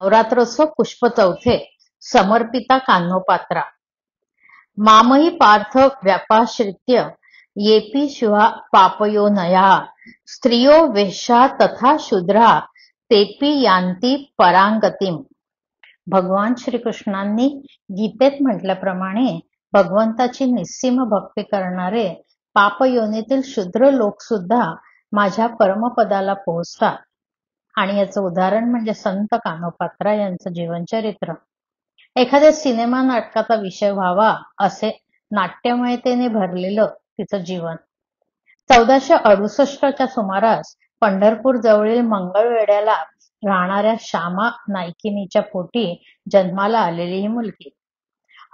नवरात्रोत्सव पुष्प चौथे समर्पिता कान्होपात्रा मामही पार्थ व्यापाश्रित्य येपी शिवा पापयोनया स्त्रियो वेश्या तथा शूद्रा तेपी यांती परांगतीम. भगवान श्रीकृष्णांनी गीतेत म्हटल्याप्रमाणे भगवंताची निस्सीम भक्ती करणारे पापयोनीतील शूद्र लोक सुद्धा माझ्या परमपदाला पोहोचतात. आणि याचं उदाहरण म्हणजे संत कान्होपात्रा यांचं जीवनचरित्र. एखाद्या सिनेमा नाटकाचा विषय व्हावा असे नाट्यमयतेने भरलेलं तिचं जीवन. 1468च्या सुमारास पंढरपूर जवळील मंगळवेढ्याला राहणाऱ्या श्यामा नायकिनीच्या पोटी जन्माला आलेली ही मुलगी.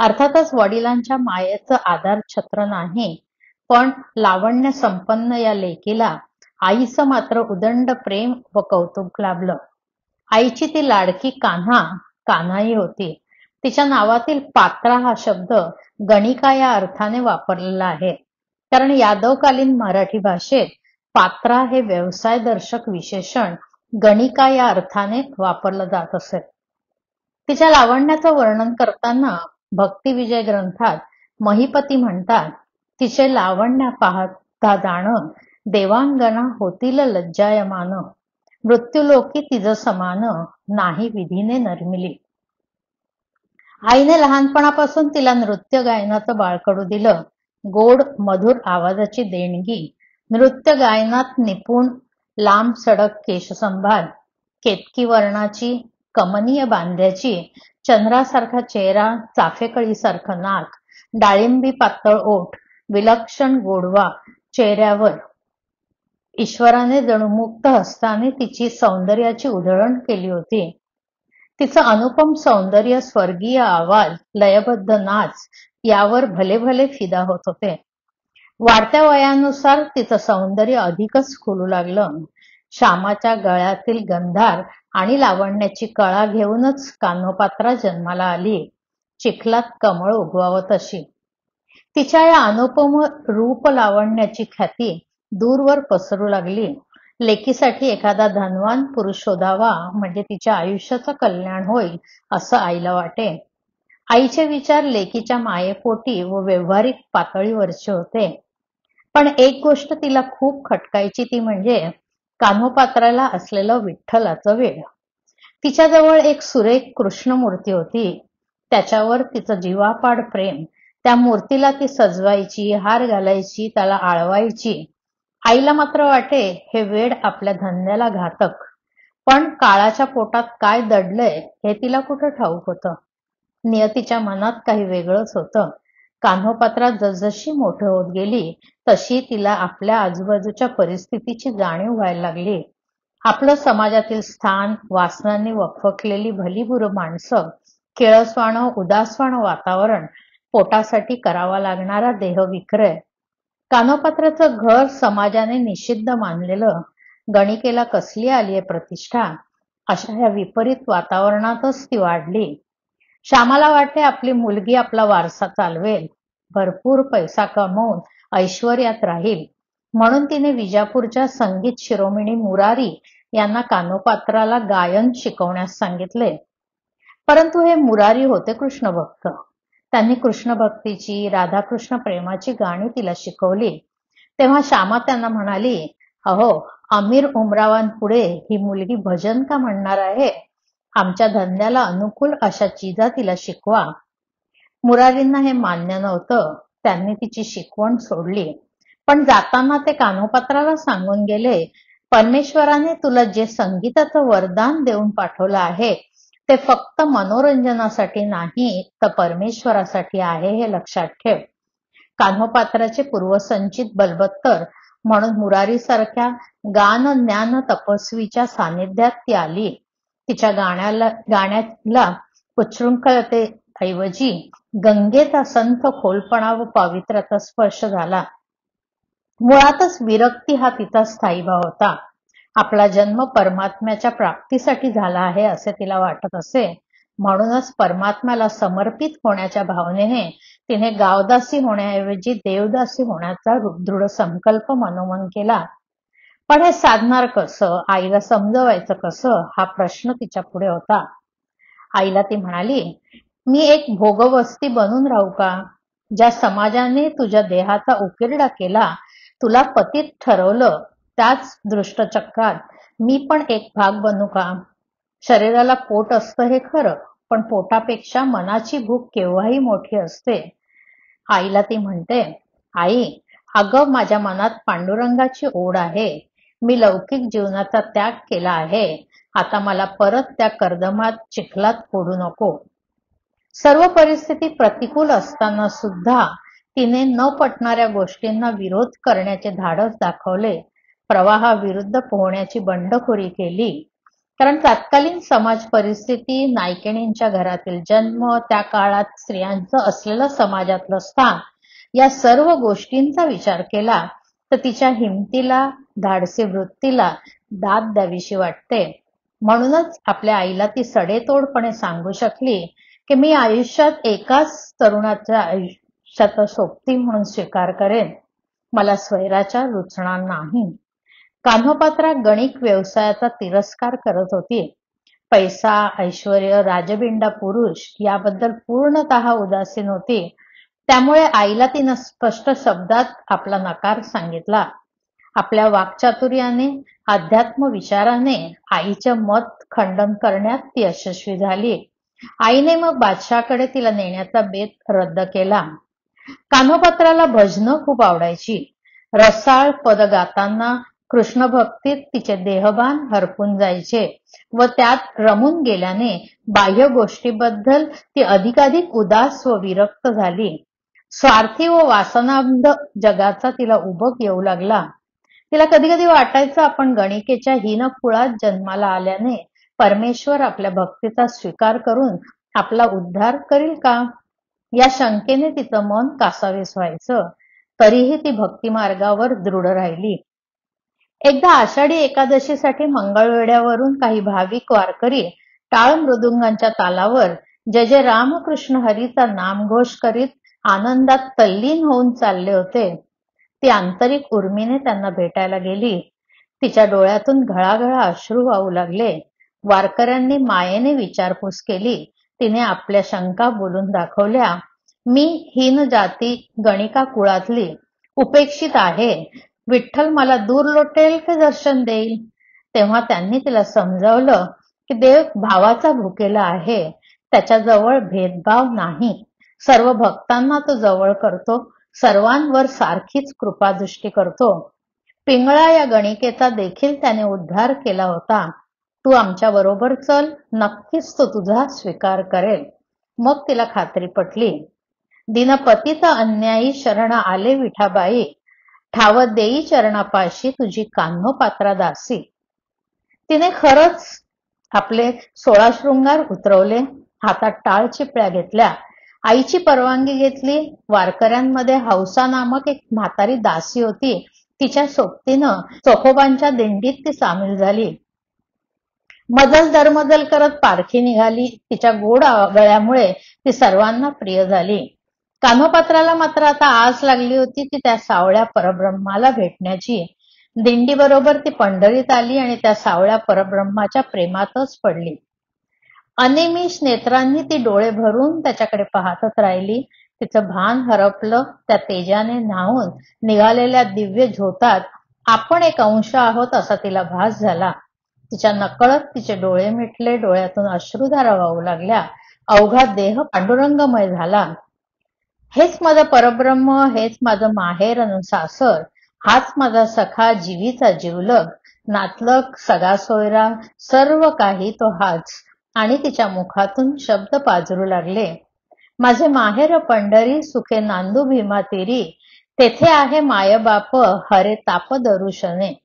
अर्थातच वडिलांच्या मायेचं आधार छत्र नाही, पण लावण्य संपन्न या लेकीला आईचं मात्र उदंड प्रेम व कौतुक लाभलं. आईची ती लाडकी कान्हाई होती. तिच्या नावातील पात्रा हा शब्द गणिका या अर्थाने वापरलेला आहे, कारण यादवकालीन मराठी भाषेत पात्रा हे व्यवसायदर्शक विशेषण गणिका या अर्थाने वापरलं जात असे. तिच्या लावण्याचं वर्णन करताना भक्तिविजय ग्रंथात महिपती म्हणतात, तिचे लावण्य पाहता जाणं देवांगना होतील लज्जायमान, मृत्यूलोकी तिज समान नाही विधीने नरमिली. आईने लहानपणापासून तिला नृत्य गायनाचं बाळकडू दिलं. गोड मधुर आवाजाची देणगी, नृत्य गायनात निपुण, लांब सडक केशसंभार, केतकी वर्णाची कमनीय बांध्याची, चंद्रासारखा चेहरा, चाफेकळीसारखं नाक, डाळिंबी पातळ ओठ, विलक्षण गोडवा चेहऱ्यावर. ईश्वराने जणू मुक्त हस्ताने तिची सौंदर्याची उधळण केली होती. तिचं अनुपम सौंदर्य, स्वर्गीय आवाज, लयबद्ध नाच यावर भले भले फिदा होत होते. वाढत्या वयानुसार तिचं सौंदर्य अधिकच खुलू लागलं. श्यामाच्या गळ्यातील गंधार आणि लावण्याची कळा घेऊनच कान्होपात्रा जन्माला आली, चिखलात कमळ उगवावं तशी. तिच्या या अनुपम रूप लावण्याची ख्याती दूरवर पसरू लागली. लेकीसाठी एखादा धनवान पुरुष शोधावा म्हणजे तिच्या आयुष्याचं कल्याण होईल असं आईला वाटे. आईचे विचार लेकीच्या मायेपोटी व व्यावहारिक पातळीवरचे होते. पण एक गोष्ट तिला खूप खटकायची, ती म्हणजे कान्होपात्राला असलेलं विठ्ठलाचं वेड. तिच्याजवळ एक सुरेख कृष्णमूर्ती होती. त्याच्यावर तिचं जीवापाड प्रेम. त्या मूर्तीला ती सजवायची, हार घालायची, त्याला आळवायची. आईला मात्र वाटे हे वेड आपल्या धंद्याला घातक. पण काळाच्या पोटात काय दडलंय हे तिला कुठं ठाऊक होतं. नियतीच्या मनात काही वेगळंच होतं. कान्होपात्रा जसजशी मोठं होत गेली तशी तिला आपल्या आजूबाजूच्या परिस्थितीची जाणीव व्हायला लागली. आपलं समाजातील स्थान, वासनांनी वखवकलेली भलीबुरं माणसं, किळसवाणं उदासवाणं वातावरण, पोटासाठी करावा लागणारा देहविक्रय. कान्होपात्राचं घर समाजाने निषिद्ध मानलेलं, गणिकेला कसली आलीये प्रतिष्ठा. अशा या विपरीत वातावरणातच ती वाढली. श्यामाला वाटे आपली मुलगी आपला वारसा चालवेल, भरपूर पैसा कमवून ऐश्वर्यात राहील, म्हणून तिने विजापूरच्या संगीत शिरोमणी मुरारी यांना कान्होपात्राला गायन शिकवण्यास सांगितले. परंतु हे मुरारी होते कृष्णभक्त. त्यांनी कृष्णभक्तीची, राधाकृष्ण प्रेमाची गाणी तिला शिकवली. तेव्हा श्यामा त्यांना म्हणाली, अहो, अमीर उमरावांपुढे ही मुलगी भजन का म्हणणार आहे? आमच्या धंद्याला अनुकूल अशा चिजा तिला शिकवा. मुरारींना हे मान्य नव्हतं. त्यांनी तिची शिकवण सोडली. पण जाताना ते कान्होपात्राला सांगून गेले, परमेश्वराने तुला जे संगीताचं वरदान देऊन पाठवलं आहे ते फक्त मनोरंजनासाठी नाही, तर परमेश्वरासाठी आहे हे लक्षात ठेव. कान्होपात्राचे पूर्वसंचित बलवत्तर म्हणून मुरारीसारख्या गान ज्ञान तपस्वीच्या सानिध्यात ती आली. तिच्या गाण्याला उच्छृंखलतेऐवजी गंगेचा संथ खोलपणा व पावित्र्याचा स्पर्श झाला. मुळातच विरक्ती हा तिचा स्थायीभाव होता. आपला जन्म परमात्म्याच्या प्राप्तीसाठी झाला आहे असे तिला वाटत असे. म्हणूनच परमात्म्याला समर्पित होण्याच्या भावनेने तिने गावदासी होण्याऐवजी देवदासी होण्याचा दृढ संकल्प मनोमन केला. पण हे साधणार कसं, आईला समजवायचं कसं, हा प्रश्न तिच्या पुढे होता. आईला ती म्हणाली, मी एक भोगवस्ती बनून राहू का? ज्या समाजाने तुझ्या देहाचा उकिरडा केला, तुला पतीत ठरवलं, त्याच दृष्टचक्रात मी पण एक भाग बनू का? शरीराला पोट असतं हे खरं, पण पोटापेक्षा मनाची भूक केव्हाही मोठी असते. आईला ती म्हणते, आई, अगं माझ्या मनात पांडुरंगाची ओढ आहे. मी लौकिक जीवनाचा त्याग केला आहे. आता मला परत त्या कर्दमात चिखलात फोडू नको. सर्व परिस्थिती प्रतिकूल असताना सुद्धा तिने न पटणाऱ्या गोष्टींना विरोध करण्याचे धाडस दाखवले. प्रवाहाविरुद्ध पोहण्याची बंडखोरी केली. कारण तत्कालीन समाज परिस्थिती, नायकिणींच्या घरातील जन्म, त्या काळात स्त्रियांचं असलेलं समाजातलं स्थान, या सर्व गोष्टींचा विचार केला तर तिच्या हिमतीला, धाडसी वृत्तीला दाद द्यावीशी वाटते. म्हणूनच आपल्या आईला ती सडेतोडपणे सांगू शकली की मी आयुष्यात एकाच तरुणाच्या आयुष्याचा सोबती म्हणून स्वीकार करेन. मला स्वैराचार रुचणार नाही. कान्होपात्रा गणिक व्यवसायाचा तिरस्कार करत होती. पैसा, ऐश्वर्य, राजबिंडा पुरुष याबद्दल पूर्णतः उदासीन होती. त्यामुळे आईला तिनं स्पष्ट शब्दात आपला नकार सांगितला. आपल्या वाक्चातुर्याने, अध्यात्म विचाराने आईचे मत खंडन करण्यात ती यशस्वी झाली. आईने मग बादशाहकडे तिला नेण्याचा बेत रद्द केला. कान्होपात्राला भजनं खूप आवडायची. रसाळ पद गाताना कृष्ण भक्तीत तिचे देहभान हरपून जायचे व त्यात रमून गेल्याने बाह्य गोष्टीबद्दल ती अधिकाधिक उदास व विरक्त झाली. स्वार्थी व वासनांध जगाचा तिला उबग येऊ लागला. तिला कधी कधी वाटायचं आपण गणिकेच्या हीन कुळात जन्माला आल्याने परमेश्वर आपल्या भक्तीचा स्वीकार करून आपला उद्धार करील का? या शंकेने तिचं मन कासावीस व्हायचं. तरीही ती भक्ती मार्गावर दृढ राहिली. एकदा आषाढी एकादशीसाठी मंगळवेढ्यावरून काही भाविक वारकरी टाळ मृदुंगांच्या तालावर जय जय रामकृष्ण हरीचा नामघोष करीत आनंदात तल्लीन होऊन चालले होते. ती आंतरिक उर्मीने त्यांना भेटायला गेली. तिच्या डोळ्यातून घळाघळा अश्रू वाहू लागले. वारकऱ्यांनी मायेने विचारपूस केली. तिने आपल्या शंका बोलून दाखवल्या. मी हीन जाती गणिका कुळातली उपेक्षित आहे. विठ्ठल मला दूर लोटेल की दर्शन देईल? तेव्हा त्यांनी तिला समजावलं की देव भावाचा भुकेला आहे. त्याच्याजवळ भेदभाव नाही. सर्व भक्तांना तो जवळ करतो. सर्वांवर सारखीच कृपादृष्टी करतो. पिंगळा या गणिकेचा देखील त्याने उद्धार केला होता. तू आमच्या बरोबर चल, नक्कीच तो तुझा स्वीकार करेल. मग तिला खात्री पटली. दिनपतीत अन्यायी शरण आले विठाबाई, ठाव देई चरणापाशी तुझी कान्होपात्रा दासी. तिने खरंच आपले 16 शृंगार उतरवले. हातात टाळ चिपळ्या घेतल्या. आईची परवानगी घेतली. वारकऱ्यांमध्ये हौसा नामक एक म्हातारी दासी होती. तिच्या सोबतीनं चोखोबांच्या दिंडीत ती सामील झाली. मजल दरमजल करत पारखी निघाली. तिच्या गोड गळ्यामुळे ती सर्वांना प्रिय झाली. कान्होपात्राला मात्र आता आस लागली होती की त्या सावळ्या परब्रह्माला भेटण्याची. दिंडी बरोबर ती पंढरीत आली आणि त्या सावळ्या परब्रह्माच्या प्रेमातच पडली. अनिमिष नेत्रांनी ती डोळे भरून त्याच्याकडे पाहतच राहिली. तिचं भान हरपलं. त्या तेजाने न्हावून निघालेल्या दिव्य झोतात आपण एक अंश आहोत असा तिला भास झाला. तिच्या नकळत तिचे डोळे मिटले. डोळ्यातून अश्रुधारा वाहू लागल्या. अवघा देह पांडुरंगमय झाला. हेच माझं परब्रह्म, हेच माझं माहेर अन सासर, हाच माझा सखा, जीवीचा जीवलग, नातलग, सगा सोयरा, सर्व काही तो हाच. आणि तिच्या मुखातून शब्द पाझरू लागले. माझे माहेर पंढरी, सुखे नांदू भीमा तीरी, तेथे आहे मायबाप, हरे ताप दरुशने.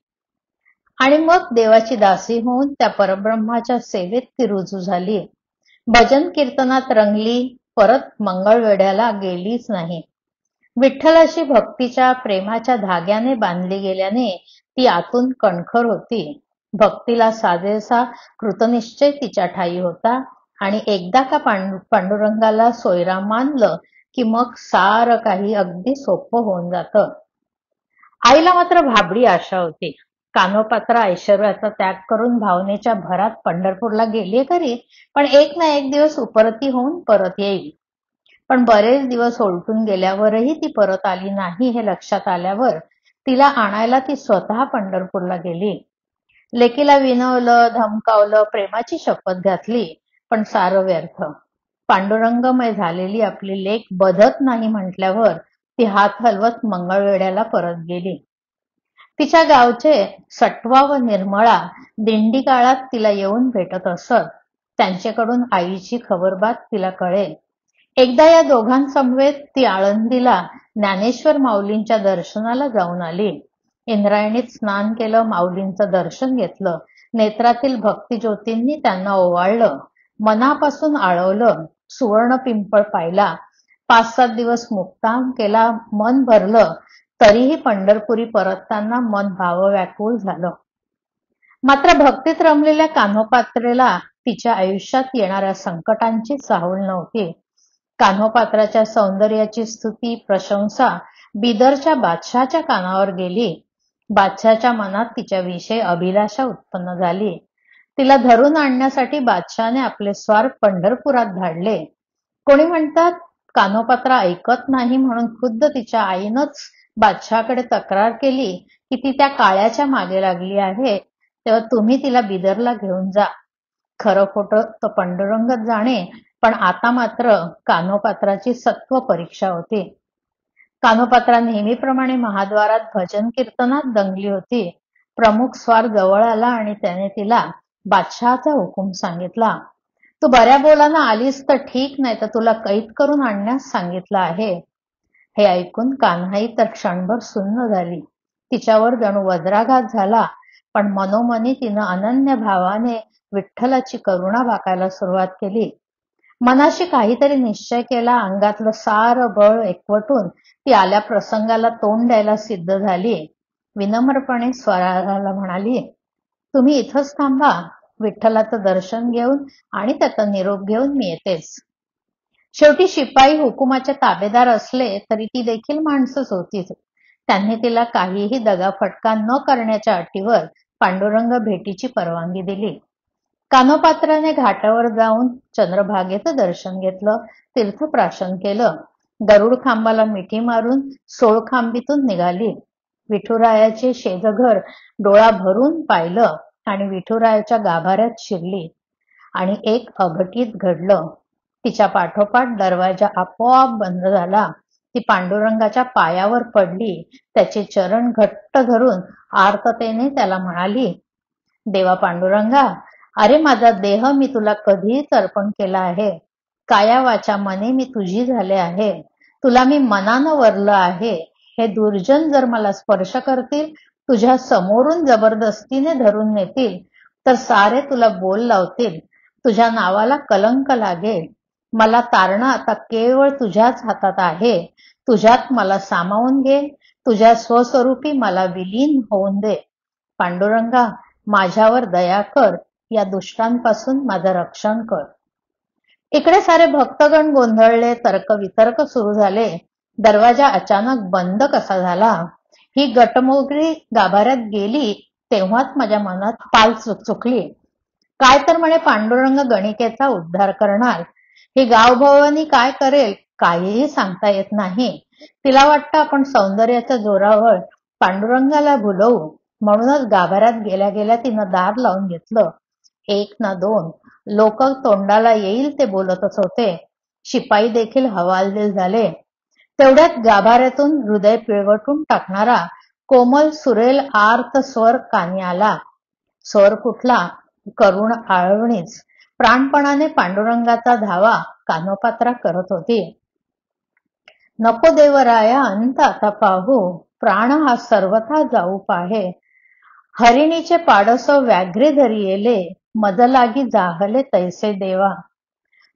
आणि मग देवाची दासी होऊन त्या परब्रह्माच्या सेवेत ती रुजू झाली. भजन कीर्तनात रंगली. परत मंगळवेढ्याला गेलीच नाही. विठ्ठलाशी भक्तीच्या प्रेमाच्या धाग्याने बांधली गेल्याने ती आतून कणखर होती. भक्तीला साजेसा कृतनिश्चय तिच्या ठायी होता. आणि एकदा का पांडुरंगाला सोयरा मानलं की मग सारं काही अगदी सोपं होऊन जातं. आईला मात्र भाबडी आशा होती. कानोपात्रा ऐश्वर्याचा त्याग करून भावनेच्या भरात पंढरपूरला गेली खरी, पण एक ना एक दिवस उपरती होऊन परत येईल. पण बरेच दिवस उलटून गेल्यावरही ती परत आली नाही हे लक्षात आल्यावर तिला आणायला ती स्वतः पंढरपूरला गेली. लेकीला विनवलं, धमकावलं, प्रेमाची शपथ घातली, पण सारं व्यर्थ. पांडुरंगमय झालेली आपली लेक बधत नाही म्हटल्यावर ती हात हलवत मंगळवेढ्याला परत गेली. तिच्या गावचे सटवा व निर्मळा दिंडी काळात तिला येऊन भेटत असत. त्यांच्याकडून आईची खबरबात तिला कळे. एकदा या दोघांसमवेत ती आळंदीला ज्ञानेश्वर माऊलींच्या दर्शनाला जाऊन आली. इंद्रायणीत स्नान केलं, माऊलींचं दर्शन घेतलं, नेत्रातील भक्तिज्योतींनी त्यांना ओवाळलं, मनापासून आळवलं, सुवर्ण पिंपळ पाहिला, 5-7 दिवस मुक्काम केला, मन भरलं, तरीही पंढरपुरी परतताना मन भावव्याकुळ झालं. मात्र भक्तीत रमलेल्या कान्होपात्रेला तिच्या आयुष्यात येणाऱ्या संकटांची चाहूल नव्हती. कान्होपात्राच्या सौंदर्याची स्तुती, प्रशंसा बिदरच्या बादशहाच्या कानावर गेली. बादशहाच्या मनात तिच्याविषयी अभिलाषा उत्पन्न झाली. तिला धरून आणण्यासाठी बादशहाने आपले स्वार पंढरपुरात धाडले. कोणी म्हणतात कान्होपात्रा ऐकत नाही म्हणून खुद्द तिच्या आईनंच बादशहाकडे तक्रार केली की ती त्या काळ्याच्या मागे लागली आहे, तेव्हा तुम्ही तिला बिदरला घेऊन जा. खरं खोटं तर पांडुरंगच जाणे, पण आता मात्र कान्होपात्राची सत्व परीक्षा होती. कान्होपात्रा नेहमीप्रमाणे महाद्वारात भजन कीर्तनात दंगली होती. प्रमुख स्वार जवळ आला आणि त्याने तिला बादशहाचा हुकूम सांगितला. तू बऱ्या बोलानं आलीस तर ठीक, नाही तर तुला कैद करून आणण्यास सांगितलं आहे. हे ऐकून कान्हाई तर क्षणभर सुन्न झाली. तिच्यावर जणू वज्राघात झाला, पण मनोमनी तिनं अनन्य भावाने विठ्ठलाची करुणा वाकायला सुरुवात केली. मनाशी काहीतरी निश्चय केला, अंगातलं सारं बळ एकवटून ती आल्या प्रसंगाला तोंड द्यायला सिद्ध झाली. विनम्रपणे स्वराला म्हणाली, तुम्ही इथंच थांबा, विठ्ठलाचं दर्शन घेऊन आणि त्याचा निरोप घेऊन मी येतेच. शेवटी शिपाई हुकुमाचे ताबेदार असले तरी ती देखील माणसंच होतीच. त्यांनी तिला काहीही दगाफटका न करण्याच्या अटीवर पांडुरंग भेटीची परवानगी दिली. कान्होपात्राने घाटावर जाऊन चंद्रभागेचं दर्शन घेतलं, तीर्थप्राशन केलं, गरुड खांबाला मिठी मारून सोळखांबीतून निघाली. विठुरायाचे शेजघर डोळा भरून पाहिलं आणि विठुरायाच्या गाभाऱ्यात शिरली. आणि एक अघटित घडलं. तिच्या पाठोपाठ दरवाजा आपोआप बंद झाला. ती पांडुरंगाच्या पायावर पडली, त्याचे चरण घट्ट धरून आर्ततेने त्याला म्हणाली, देवा पांडुरंगा, अरे माझा देह मी तुला कधीच अर्पण केला आहे. काया वाचा मने मी तुझी झाले आहे. तुला मी मनानं वरलं आहे. हे दुर्जन जर मला स्पर्श करतील, तुझ्या समोरून जबरदस्तीने धरून नेतील, तर सारे तुला बोल लावतील. तुझ्या नावाला कलंक लागेल. मला तारणं आता केवळ तुझ्याच हातात आहे. तुझ्यात मला सामावून घे. तुझ्या स्वस्वरूपी मला विलीन होऊन दे. पांडुरंगा, माझ्यावर दया कर. या दुष्टांपासून माझं रक्षण कर. इकडे सारे भक्तगण गोंधळले, तर्कवितर्क सुरू झाले. दरवाजा अचानक बंद कसा झाला? ही गटमोगरी गाभाऱ्यात गेली तेव्हाच माझ्या मनात पाल चुकली. काय तर म्हणे पांडुरंग गणिकेचा उद्धार करणार. ही गावभवानी काय करेल काहीही सांगता येत नाही. तिला वाटतं आपण सौंदर्याच्या जोरावर पांडुरंगाला भुलवू, म्हणूनच गाभाऱ्यात गेल्या गेल्या तिनं दार लावून घेतलं. 1 ना 2 लोक तोंडाला येईल ते बोलतच होते. शिपाई देखील हवालदिल झाले. तेवढ्यात गाभाऱ्यातून हृदय पिळवटून टाकणारा कोमल सुरेल आर्त स्वर कानी आला. स्वर कुठला? करुण आळवणीच. प्राणपणाने पांडुरंगाचा धावा कान्होपात्रा करत होती. नको देवराया अंत आता पाहू, प्राण हा सर्वथा जाऊ पाहे. हरिणीचे पाडसो व्याघ्रे धरी येले, मज लागी जाहले तैसे देवा.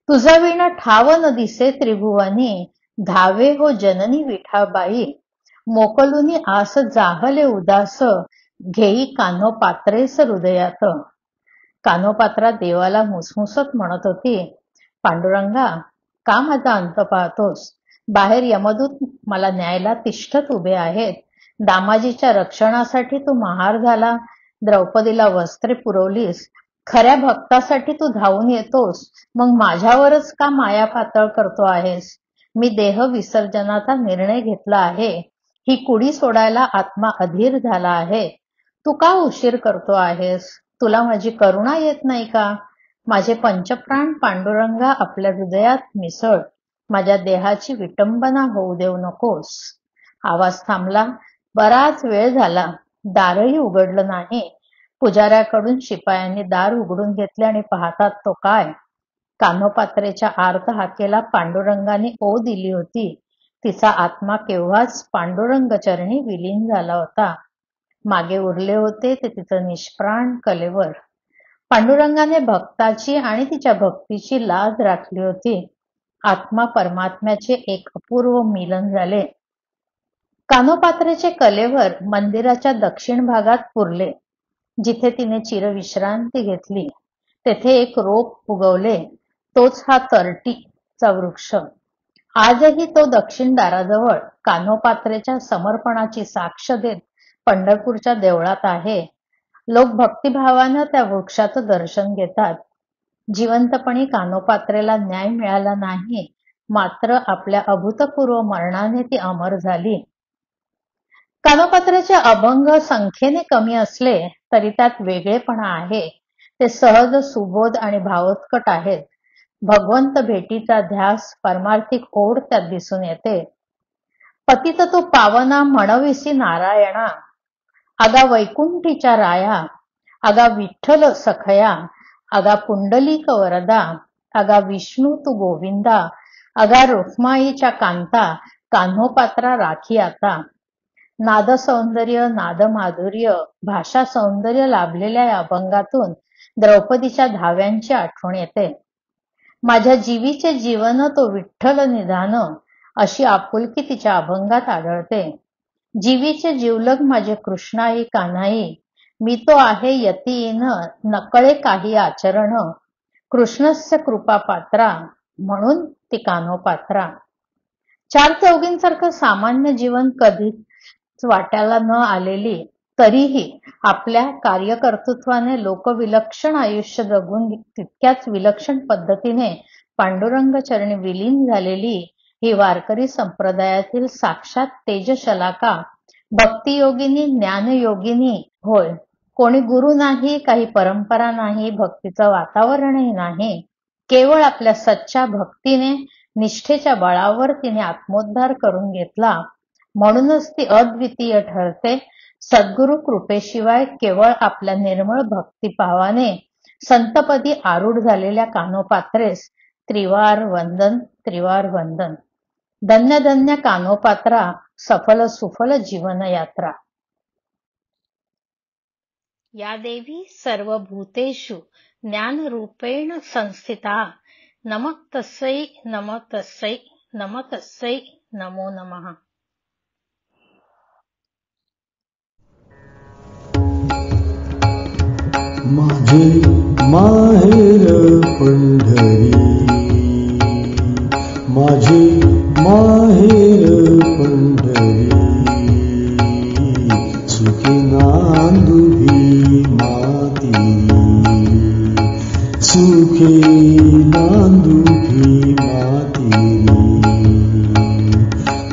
तुझा विण ठाव न दिसे त्रिभुवनी, धावे हो जननी विठाबाई. मोकलुनी आस जाहले उदास, घेई कान्होपात्रेस हृदयात. कान्होपात्रा देवाला मुसमुसत म्हणत होती, पांडुरंगा, का माझा अंत पाहतोस? बाहेर यमदूत मला न्यायला तिष्ठत उभे आहेत. दामाजीच्या रक्षणासाठी तू महार झाला, द्रौपदीला वस्त्रे पुरवलीस, खऱ्या भक्तासाठी तू धावून येतोस, मग माझ्यावरच का माया पातळ करतो आहेस? मी देह विसर्जनाचा निर्णय घेतला आहे. ही कुडी सोडायला आत्मा अधीर झाला आहे. तू का उशीर करतो आहेस? तुला माझी करुणा येत नाही का? माझे पंचप्राण पांडुरंगा आपल्या हृदयात मिसळ. माझ्या देहाची विटंबना होऊ देऊ नकोस. आवाज थांबला. बराच वेळ झाला. दारही उघडलं नाही. पुजाऱ्याकडून शिपायांनी दार उघडून घेतले आणि पाहतात तो काय, कान्होपात्रेच्या आर्त हाकेला पांडुरंगाने ओ दिली होती. तिचा आत्मा केव्हाच पांडुरंग चरणी विलीन झाला होता. मागे उरले होते ते तिचं निष्प्राण कलेवर. पांडुरंगाने भक्ताची आणि तिच्या भक्तीची लाज राखली होती. आत्मा परमात्म्याचे एक अपूर्व मिलन झाले. कान्होपात्रेचे कलेवर मंदिराच्या दक्षिण भागात पुरले. जिथे तिने चिरविश्रांती घेतली तेथे एक रोप उगवले. तोच हा तरटीचा वृक्ष. आजही तो दक्षिण दाराजवळ कान्होपात्रेच्या समर्पणाची साक्ष देत पंढरपूरच्या देवळात आहे. लोक भक्तिभावानं त्या वृक्षाचं दर्शन घेतात. जिवंतपणी कान्होपात्रेला न्याय मिळाला नाही, मात्र आपल्या अभूतपूर्व मरणाने ती अमर झाली. कान्होपात्रेचे अभंग संख्येने कमी असले तरी त्यात वेगळेपणा आहे. ते सहज, सुबोध आणि भावोत्कट आहेत. भगवंत भेटीचा ध्यास, परमार्थिक ओढ त्यात दिसून येते. पतित तू पावना म्हणविसी नारायणा, अगा वैकुंठीच्या राया, अगा विठ्ठल सखया, अगा पुंडलिक वरदा, अगा विष्णू तू गोविंदा, अगा रुक्माईच्या कांता, कान्होपात्रा राखी आता. नाद सौंदर्य, नाद माधुर्य, भाषा सौंदर्य लाभलेल्या या अभंगातून द्रौपदीच्या धाव्यांची आठवण येते. माझ्या जीवीचे जीवन तो विठ्ठल निधान, अशी आपुलकी तिच्या अभंगात आढळते. जीवीचे जीवलग माझे कृष्णाई कान्हाई, मी तो आहे यतीन नकळे काही आचरण, कृष्णस्य कृपा पात्रा, म्हणून ती कान्होपात्रा. चार चौघींसारखं सामान्य जीवन कधीच वाट्याला न आलेली, तरीही आपल्या कार्यकर्तृत्वाने लोकविलक्षण आयुष्य जगून तितक्याच विलक्षण पद्धतीने पांडुरंग चरणी विलीन झालेली ही वारकरी संप्रदायातील साक्षात तेजशलाका, भक्तियोगिनी, ज्ञानयोगिनी होय. कोणी गुरु नाही, काही परंपरा नाही, भक्तीचं वातावरणही नाही. केवळ आपल्या सच्च्या भक्तीने, निष्ठेच्या बळावर तिने आत्मोद्धार करून घेतला. म्हणूनच ती अद्वितीय ठरते. सद्गुरु कृपेशिवाय केवळ आपल्या निर्मळ भक्तिभावाने संतपदी आरूढ झालेल्या कान्होपात्रेस त्रिवार वंदन, त्रिवार वंदन. धन्य धन्य कान्होपात्रा, सफल सुफल जीवन यात्रा. या देवी सर्वभूतेषु ज्ञानरूपेण संस्थिता. नमः तस्यै, नमः तस्यै, नमः तस्यै, नमो नमः. माझे माहेर पंढरी, माझे माहेर पंढरी, सुखी नांदुभी माती, सुखी नांदुभी माती.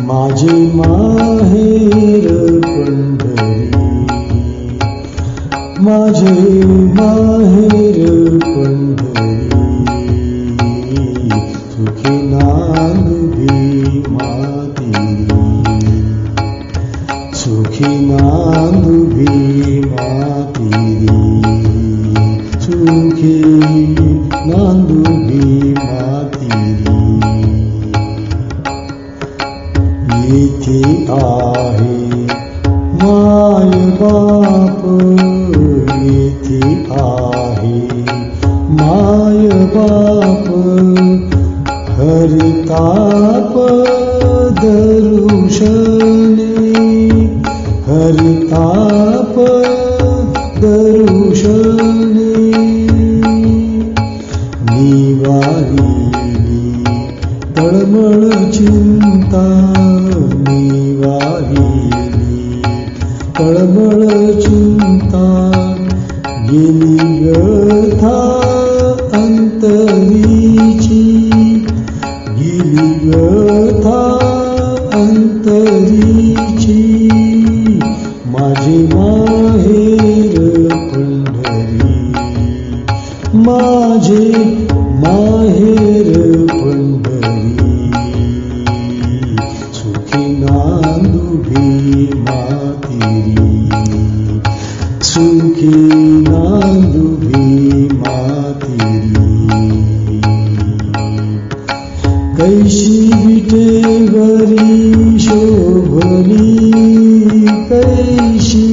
माझे माहेर पंढरी, माझे माहेर पंढरी, सुखी नांदुभी माती, सुखी नांदुभी माती, सुखी नांदुभी माती. येथे आहे माय बाप, येथे आहे माय बाप, हरिताप दरुशने, हरिताप दरुशने. निवारिली तळमळ चिंता, निवारिली तळमळ चिंता गेली व्यथा अंतरीची, गेली व्यथा अंतरीची. माझे माहेर पंढरी, माझे माहेर पंढरी. सुखी नांदुभी मातेरी, सुखी नांदुभी मातेरी. कैशी विटेवरी शोभली, कैशी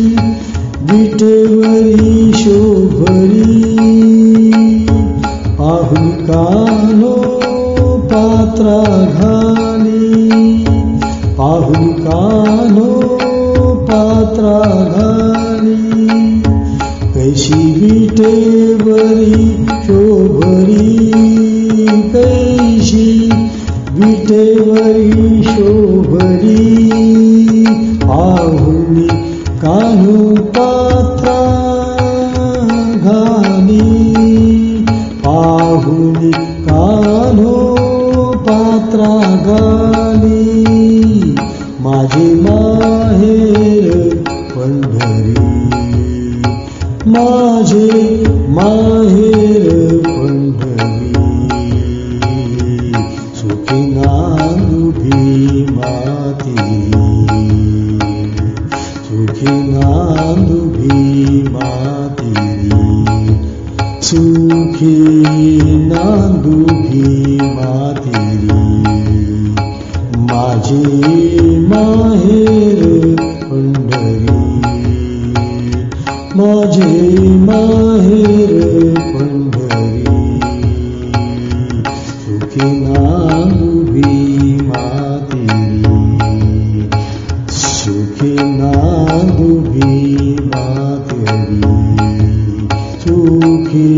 विटेवरी शोभली. पाहुन कानो पात्रा घाली, पाहुन कानो पात्रा घाली. कैशी विटेवरी शोभली, कैशी विटेवरी शोभली. पाहुनी कान्हो पात्रा घाली, पाहुनी कान्हो पात्रा घाली. माझे माहेर पंढरी, माझे माहेर पंढरी. सुखी नांदुभी मातेरी, सुखी नांदुभी मातेरी. सुखी नांदुभी मातेरी. माझे माहेर पंढरी, माझे माहेर पंढरी. सुखी नांदुभी मातेरी, सुखी नांदुभी मातेरी. सुखी